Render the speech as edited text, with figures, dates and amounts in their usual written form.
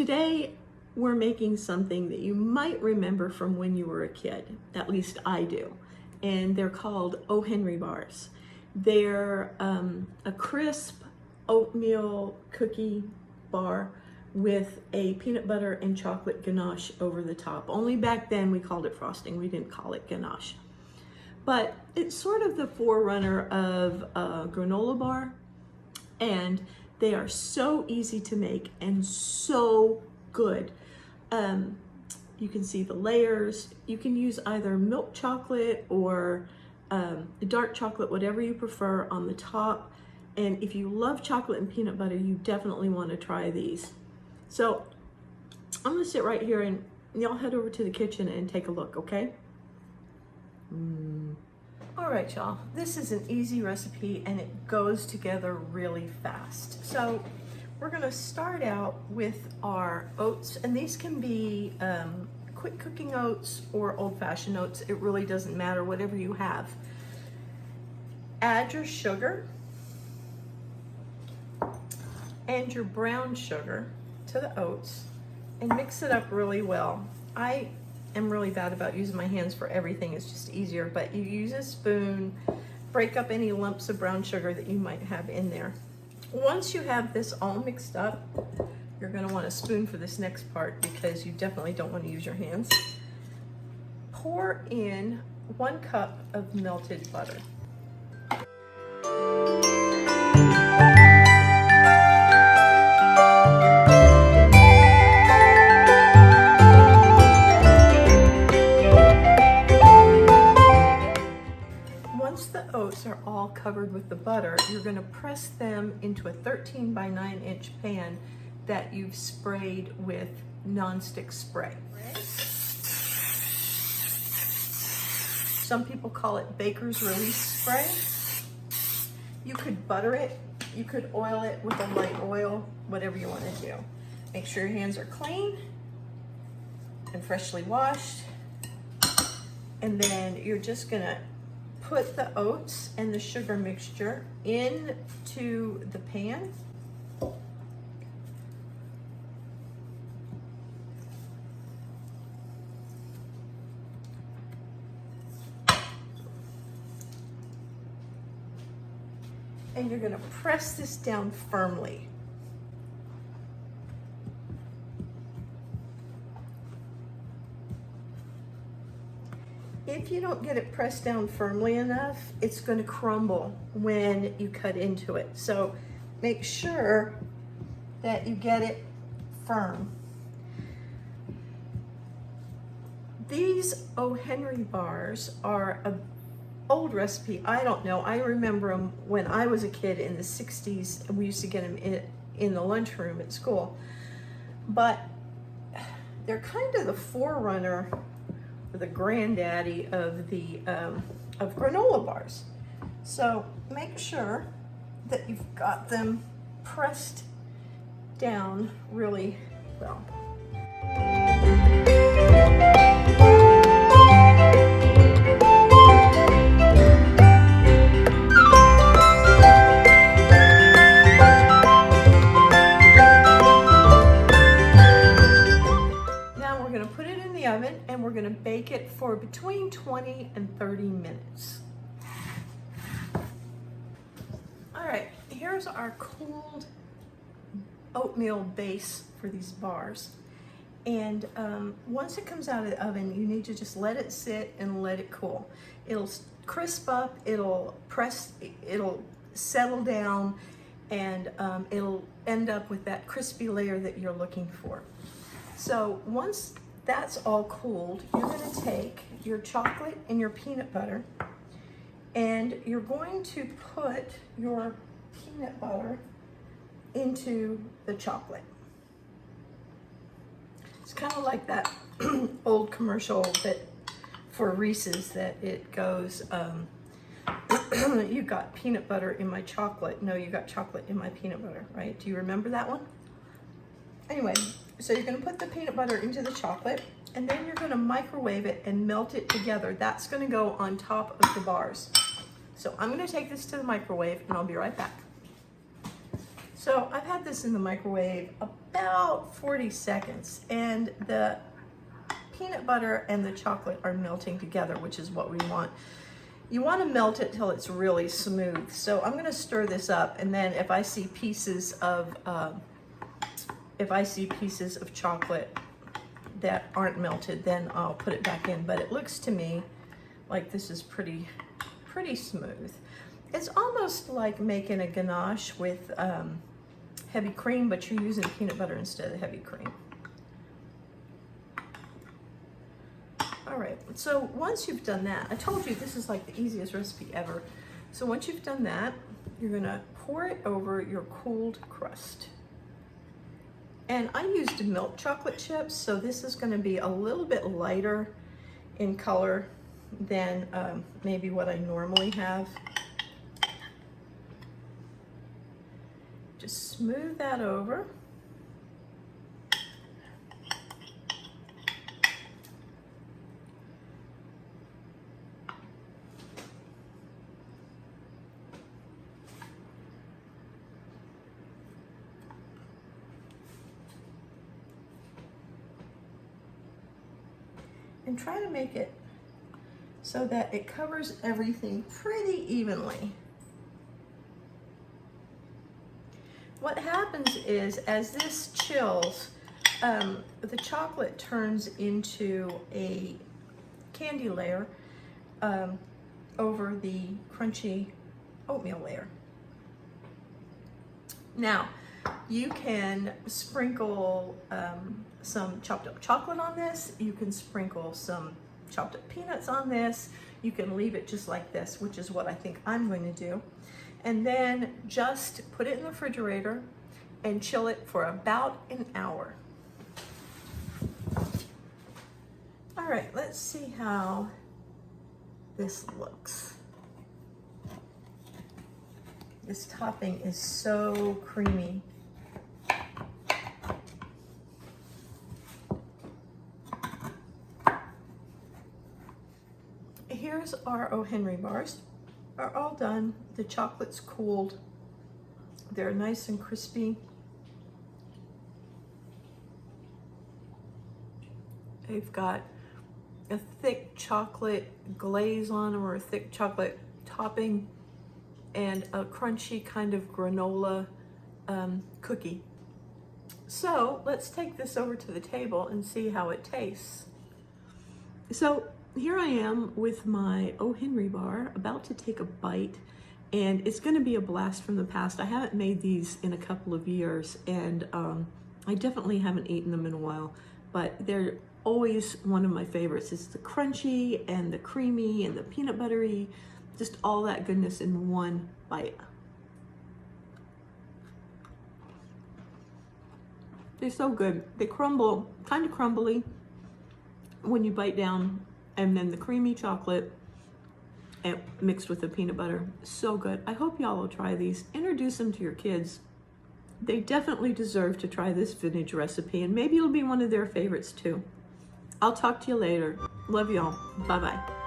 Today, we're making something that you might remember from when you were a kid. At least I do. And they're called O. Henry bars. They're a crisp oatmeal cookie bar with a peanut butter and chocolate ganache over the top. Only back then we called it frosting. We didn't call it ganache. But it's sort of the forerunner of a granola bar, and they are so easy to make and so good. You can see the layers. You can use either milk chocolate or dark chocolate, whatever you prefer, on the top. And if you love chocolate and peanut butter, you definitely want to try these. So I'm gonna sit right here and y'all head over to the kitchen and take a look, okay? All right, y'all, this is an easy recipe and it goes together really fast. So we're gonna start out with our oats, and these can be quick cooking oats or old-fashioned oats. It really doesn't matter, whatever you have. Add your sugar and your brown sugar to the oats and mix it up really well. I am really bad about using my hands for everything. It's just easier, but you use a spoon, break up any lumps of brown sugar that you might have in there. Once you have this all mixed up, you're gonna want a spoon for this next part because you definitely don't want to use your hands. Pour in 1 cup of melted butter. Once the oats are all covered with the butter, you're going to press them into a 13 by 9 inch pan that you've sprayed with nonstick spray. Some people call it baker's release spray. You could butter it, you could oil it with a light oil, whatever you want to do. Make sure your hands are clean and freshly washed. And then you're just going to put the oats and the sugar mixture into the pan. And you're going to press this down firmly. If you don't get it pressed down firmly enough, it's going to crumble when you cut into it. So make sure that you get it firm. These O. Henry bars are an old recipe. I don't know. I remember them when I was a kid in the 60s, and we used to get them in the lunchroom at school. But they're kind of the forerunner, the granddaddy of the of granola bars. So make sure that you've got them pressed down really well. And we're going to bake it for between 20 and 30 minutes. All right, here's our cooled oatmeal base for these bars. And once it comes out of the oven, you need to just let it sit and let it cool. It'll crisp up, it'll settle down, and it'll end up with that crispy layer that you're looking for. So once that's all cooled, you're going to take your chocolate and your peanut butter, and you're going to put your peanut butter into the chocolate. It's kind of like that old commercial that for Reese's that it goes, you got peanut butter in my chocolate. No, you got chocolate in my peanut butter, right? Do you remember that one? Anyway, so you're going to put the peanut butter into the chocolate, and then you're going to microwave it and melt it together. That's going to go on top of the bars. So I'm going to take this to the microwave, and I'll be right back. So I've had this in the microwave about 40 seconds, and the peanut butter and the chocolate are melting together, which is what we want. You want to melt it till it's really smooth. So I'm going to stir this up, and then if I see pieces of chocolate that aren't melted, then I'll put it back in. But it looks to me like this is pretty smooth. It's almost like making a ganache with heavy cream, but you're using peanut butter instead of heavy cream. All right, so once you've done that, I told you this is like the easiest recipe ever. So once you've done that, you're gonna pour it over your cooled crust. And I used milk chocolate chips, so this is gonna be a little bit lighter in color than maybe what I normally have. Just smooth that over. And try to make it so that it covers everything pretty evenly. What happens is, as this chills, the chocolate turns into a candy layer over the crunchy oatmeal layer. Now, you can sprinkle some chopped up chocolate on this. You can sprinkle some chopped up peanuts on this. You can leave it just like this, which is what I think I'm going to do. And then just put it in the refrigerator and chill it for about an hour. All right, let's see how this looks. This topping is so creamy. Here's our O. Henry bars. Are all done. The chocolate's cooled. They're nice and crispy. They've got a thick chocolate glaze on them, or a thick chocolate topping, and a crunchy kind of granola cookie. So let's take this over to the table and see how it tastes. So here I am with my O. Henry bar, about to take a bite, and it's going to be a blast from the past. I haven't made these in a couple of years, and I definitely haven't eaten them in a while, but they're always one of my favorites. It's the crunchy and the creamy and the peanut buttery, just all that goodness in one bite. They're so good. They crumble, kind of crumbly when you bite down, and then the creamy chocolate and mixed with the peanut butter, so good. I hope y'all will try these. Introduce them to your kids. They definitely deserve to try this vintage recipe, and maybe it'll be one of their favorites too. I'll talk to you later. Love y'all. Bye-bye.